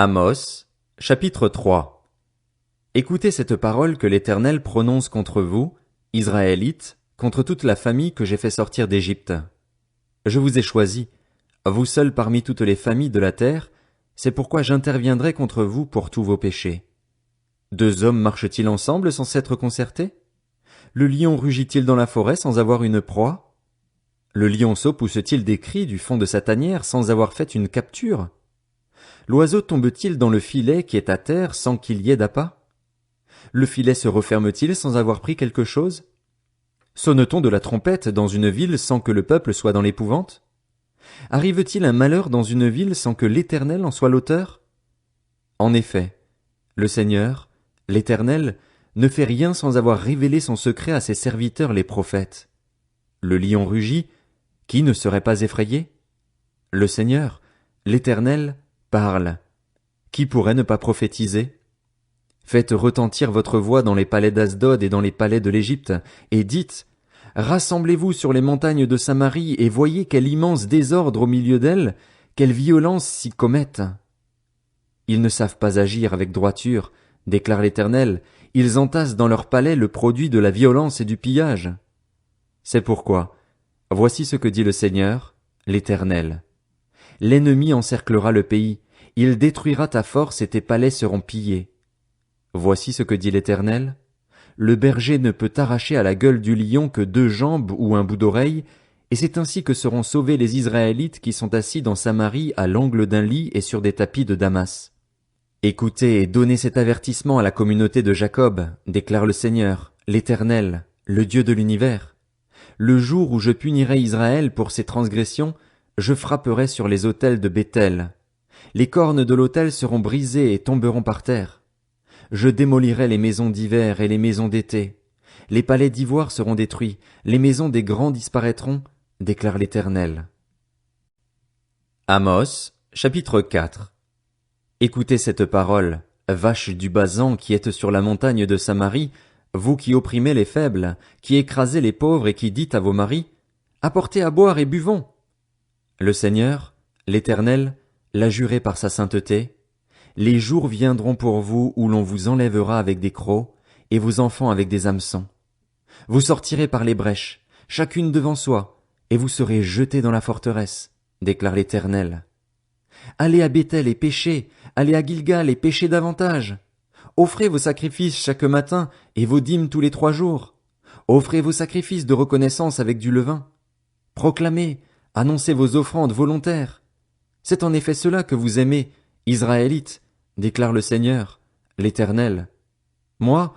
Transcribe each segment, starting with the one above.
Amos, chapitre 3. Écoutez cette parole que l'Éternel prononce contre vous, Israélites, contre toute la famille que j'ai fait sortir d'Égypte. Je vous ai choisis, vous seuls parmi toutes les familles de la terre, c'est pourquoi j'interviendrai contre vous pour tous vos péchés. Deux hommes marchent-ils ensemble sans s'être concertés? Le lion rugit-il dans la forêt sans avoir une proie? Le lionceau pousse-t-il des cris du fond de sa tanière sans avoir fait une capture? L'oiseau tombe-t-il dans le filet qui est à terre sans qu'il y ait d'appât? Le filet se referme-t-il sans avoir pris quelque chose? Sonne-t-on de la trompette dans une ville sans que le peuple soit dans l'épouvante? Arrive-t-il un malheur dans une ville sans que l'Éternel en soit l'auteur? En effet, le Seigneur, l'Éternel, ne fait rien sans avoir révélé son secret à ses serviteurs les prophètes. Le lion rugit, qui ne serait pas effrayé? Le Seigneur, l'Éternel, parle. Qui pourrait ne pas prophétiser? Faites retentir votre voix dans les palais d'Asdod et dans les palais de l'Égypte, et dites, rassemblez-vous sur les montagnes de Samarie et voyez quel immense désordre au milieu d'elles, quelle violence s'y commettent. Ils ne savent pas agir avec droiture, déclare l'Éternel, ils entassent dans leurs palais le produit de la violence et du pillage. C'est pourquoi, voici ce que dit le Seigneur, l'Éternel. L'ennemi encerclera le pays, il détruira ta force et tes palais seront pillés. Voici ce que dit l'Éternel. Le berger ne peut arracher à la gueule du lion que 2 jambes ou un bout d'oreille, et c'est ainsi que seront sauvés les Israélites qui sont assis dans Samarie à l'angle d'un lit et sur des tapis de Damas. Écoutez et donnez cet avertissement à la communauté de Jacob, déclare le Seigneur, l'Éternel, le Dieu de l'univers. Le jour où je punirai Israël pour ses transgressions, je frapperai sur les autels de Béthel. Les cornes de l'autel seront brisées et tomberont par terre. Je démolirai les maisons d'hiver et les maisons d'été. Les palais d'ivoire seront détruits, les maisons des grands disparaîtront, déclare l'Éternel. Amos, chapitre 4. Écoutez cette parole, vaches du Basan qui êtes sur la montagne de Samarie, vous qui opprimez les faibles, qui écrasez les pauvres et qui dites à vos maris, apportez à boire et buvons. Le Seigneur, l'Éternel, l'a juré par sa sainteté. Les jours viendront pour vous où l'on vous enlèvera avec des crocs, et vos enfants avec des hameçons. Vous sortirez par les brèches, chacune devant soi, et vous serez jetés dans la forteresse, déclare l'Éternel. Allez à Béthel et péchez, allez à Gilgal et péchez davantage. Offrez vos sacrifices chaque matin et vos dîmes tous les 3 jours. Offrez vos sacrifices de reconnaissance avec du levain. Proclamez, annoncez vos offrandes volontaires. C'est en effet cela que vous aimez, Israélites, déclare le Seigneur, l'Éternel. Moi,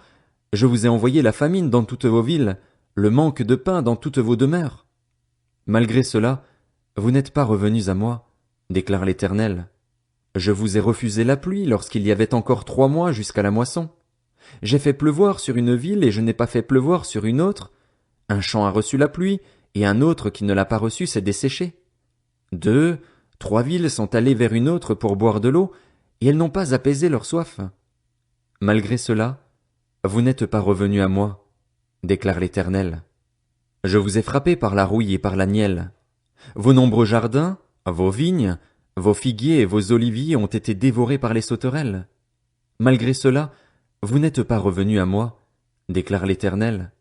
je vous ai envoyé la famine dans toutes vos villes, le manque de pain dans toutes vos demeures. Malgré cela, vous n'êtes pas revenus à moi, déclare l'Éternel. Je vous ai refusé la pluie lorsqu'il y avait encore 3 mois jusqu'à la moisson. J'ai fait pleuvoir sur une ville et je n'ai pas fait pleuvoir sur une autre. Un champ a reçu la pluie, et un autre qui ne l'a pas reçue s'est desséché. 2, 3 villes sont allées vers une autre pour boire de l'eau, et elles n'ont pas apaisé leur soif. Malgré cela, vous n'êtes pas revenus à moi, déclare l'Éternel. Je vous ai frappé par la rouille et par la nielle. Vos nombreux jardins, vos vignes, vos figuiers et vos oliviers ont été dévorés par les sauterelles. Malgré cela, vous n'êtes pas revenus à moi, déclare l'Éternel.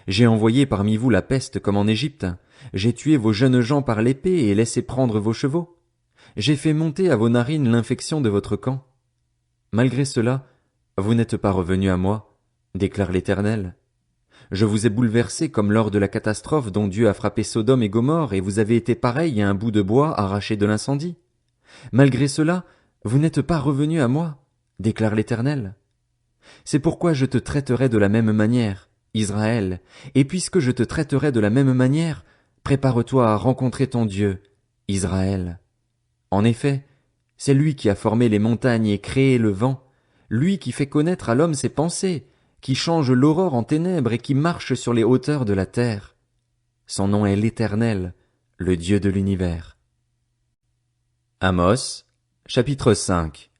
J'ai envoyé parmi vous la peste comme en Égypte. J'ai tué vos jeunes gens par l'épée et laissé prendre vos chevaux. J'ai fait monter à vos narines l'infection de votre camp. Malgré cela, vous n'êtes pas revenus à moi, déclare l'Éternel. Je vous ai bouleversés comme lors de la catastrophe dont Dieu a frappé Sodome et Gomorrhe et vous avez été pareils à un bout de bois arraché de l'incendie. Malgré cela, vous n'êtes pas revenus à moi, déclare l'Éternel. C'est pourquoi je te traiterai de la même manière, Israël, et puisque je te traiterai de la même manière, prépare-toi à rencontrer ton Dieu, Israël. En effet, c'est lui qui a formé les montagnes et créé le vent, lui qui fait connaître à l'homme ses pensées, qui change l'aurore en ténèbres et qui marche sur les hauteurs de la terre. Son nom est l'Éternel, le Dieu de l'univers. Amos, chapitre 5.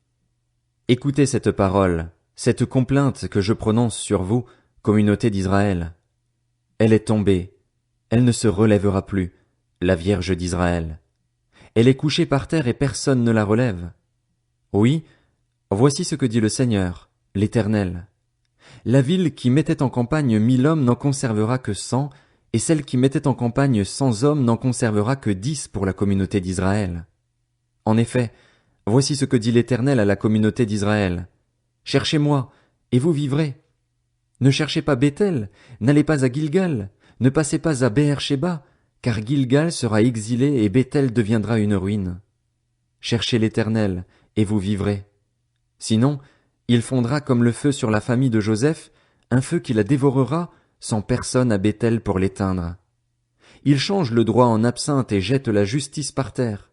Écoutez cette parole, cette complainte que je prononce sur vous, communauté d'Israël. Elle est tombée, elle ne se relèvera plus, la Vierge d'Israël. Elle est couchée par terre et personne ne la relève. Oui, voici ce que dit le Seigneur, l'Éternel. La ville qui mettait en campagne 1000 hommes n'en conservera que 100, et celle qui mettait en campagne 100 hommes n'en conservera que 10 pour la communauté d'Israël. En effet, voici ce que dit l'Éternel à la communauté d'Israël. Cherchez-moi, et vous vivrez. Ne cherchez pas Béthel, n'allez pas à Gilgal, ne passez pas à Béer-Shéba, car Gilgal sera exilé et Béthel deviendra une ruine. Cherchez l'Éternel, et vous vivrez. Sinon, il fondra comme le feu sur la famille de Joseph, un feu qui la dévorera, sans personne à Béthel pour l'éteindre. Il change le droit en absinthe et jette la justice par terre.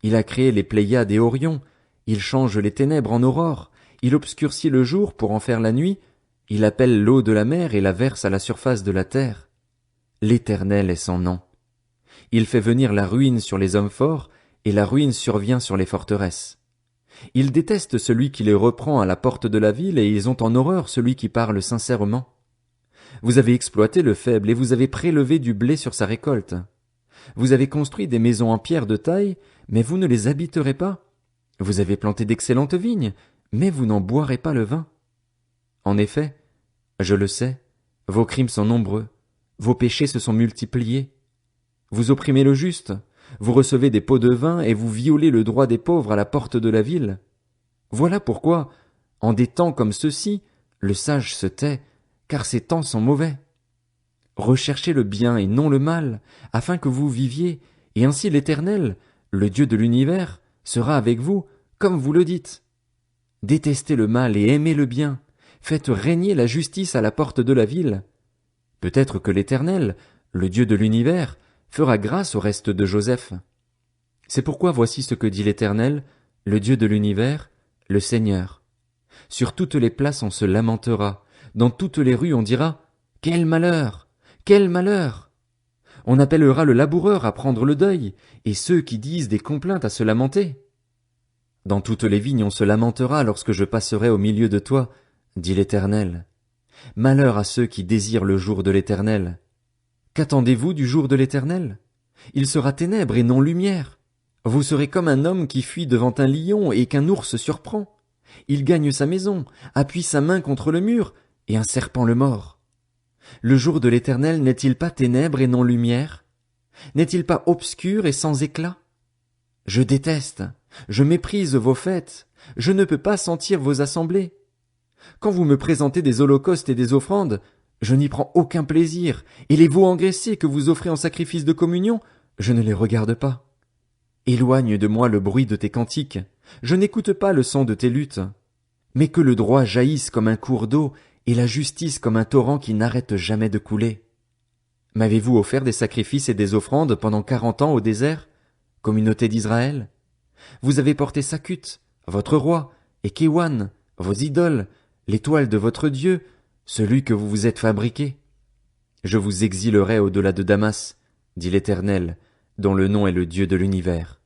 Il a créé les Pléiades et Orion, il change les ténèbres en aurore, il obscurcit le jour pour en faire la nuit, il appelle l'eau de la mer et la verse à la surface de la terre. L'Éternel est son nom. Il fait venir la ruine sur les hommes forts, et la ruine survient sur les forteresses. Ils détestent celui qui les reprend à la porte de la ville, et ils ont en horreur celui qui parle sincèrement. Vous avez exploité le faible, et vous avez prélevé du blé sur sa récolte. Vous avez construit des maisons en pierre de taille, mais vous ne les habiterez pas. Vous avez planté d'excellentes vignes, mais vous n'en boirez pas le vin. En effet, je le sais, vos crimes sont nombreux, vos péchés se sont multipliés. Vous opprimez le juste, vous recevez des pots de vin et vous violez le droit des pauvres à la porte de la ville. Voilà pourquoi, en des temps comme ceux-ci, le sage se tait, car ces temps sont mauvais. Recherchez le bien et non le mal, afin que vous viviez, et ainsi l'Éternel, le Dieu de l'univers, sera avec vous, comme vous le dites. Détestez le mal et aimez le bien, faites régner la justice à la porte de la ville. Peut-être que l'Éternel, le Dieu de l'univers, fera grâce au reste de Joseph. C'est pourquoi voici ce que dit l'Éternel, le Dieu de l'univers, le Seigneur. Sur toutes les places on se lamentera, dans toutes les rues on dira « Quel malheur! Quel malheur !» On appellera le laboureur à prendre le deuil, et ceux qui disent des complaintes à se lamenter. Dans toutes les vignes on se lamentera lorsque je passerai au milieu de toi, dit l'Éternel. Malheur à ceux qui désirent le jour de l'Éternel. Qu'attendez-vous du jour de l'Éternel? Il sera ténèbres et non lumière. Vous serez comme un homme qui fuit devant un lion et qu'un ours surprend. Il gagne sa maison, appuie sa main contre le mur, et un serpent le mord. Le jour de l'Éternel n'est-il pas ténèbres et non lumière? N'est-il pas obscur et sans éclat? Je déteste, je méprise vos fêtes, je ne peux pas sentir vos assemblées. Quand vous me présentez des holocaustes et des offrandes, je n'y prends aucun plaisir, et les veaux engraissés que vous offrez en sacrifice de communion, je ne les regarde pas. Éloigne de moi le bruit de tes cantiques, je n'écoute pas le son de tes luttes. Mais que le droit jaillisse comme un cours d'eau, et la justice comme un torrent qui n'arrête jamais de couler. M'avez-vous offert des sacrifices et des offrandes pendant 40 ans au désert, communauté d'Israël? Vous avez porté Sakut, votre roi, et Kéwan, vos idoles, l'étoile de votre Dieu, celui que vous vous êtes fabriqué. Je vous exilerai au-delà de Damas, dit l'Éternel, dont le nom est le Dieu de l'univers.